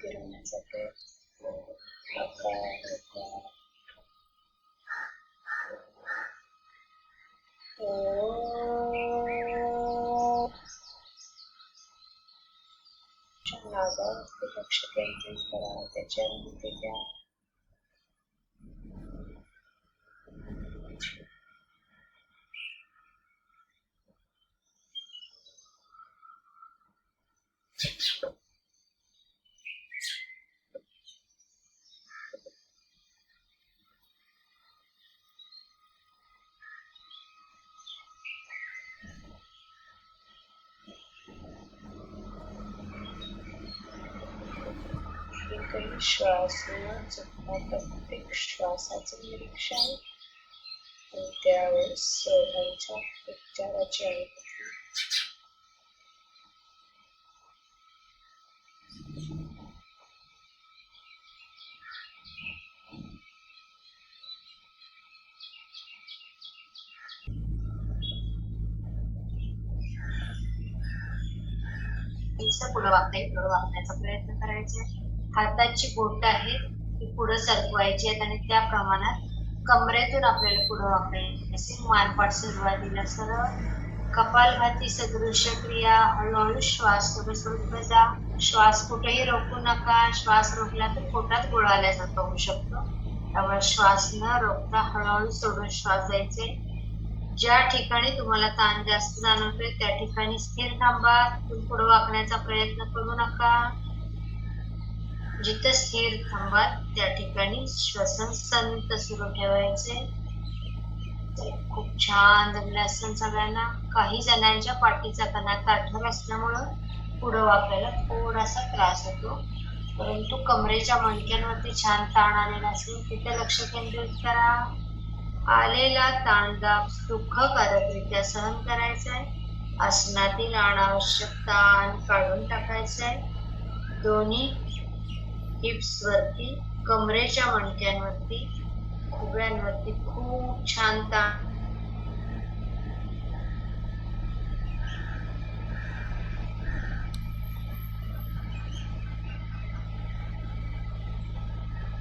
फिरवण्याचा प्रयत्न नका. नाभावरती लक्ष केंद्रित करा, त्याची अनुभूती घ्या. एकही श्वास न चुकता प्रत्येक श्वासाचे निरीक्षण आणि त्यावेळेस सोहमच्या उच्चाराची अनुभूती. पुढे वाकण्याचा प्रयत्न करायचा. हाताची बोट आहेत ती पुढे सरकवायची आहेत आणि त्या प्रमाणात कमरेतून आपल्याला पुढे वाकायचे. मानपाट सुरुवातीला सरळ, कपालभाती सदृश क्रिया. हळूहळू श्वास सोडत जा. श्वास कुठेही रोखू नका. श्वास रोखला तर पोटात गोळा आल्यासारखं होऊ शकतो. त्यामुळे श्वास न रोखता हळूहळू सोडून श्वास द्यायचे. ज्या ठिकाणी तुम्हाला ताण जास्त जाणवतोय त्या ठिकाणी स्थिर थांबा. पुढे वाकण्याचा प्रयत्न करू नका. जिथे स्थिर थांबा त्या ठिकाणी श्वसन संत सुरू ठेवायचे. खूप छान जमले असेल सगळ्यांना. काही जणांच्या पाठीचा कणा ताठर असल्यामुळं पुढे वाकायला थोडासा त्रास होतो, परंतु कमरेच्या मणक्यांवरती छान ताण आलेला असेल तिथे लक्ष केंद्रित करा. आलेला ताणदाब सुखकारकरित्या सहन करायचा आहे. आसनातील अनावश्यक ताण काढून टाकायचा आहे. दोन्ही हिप्स वरती, कमरेच्या मणक्यांवरती, खुब्यांवरती खूप छान ताण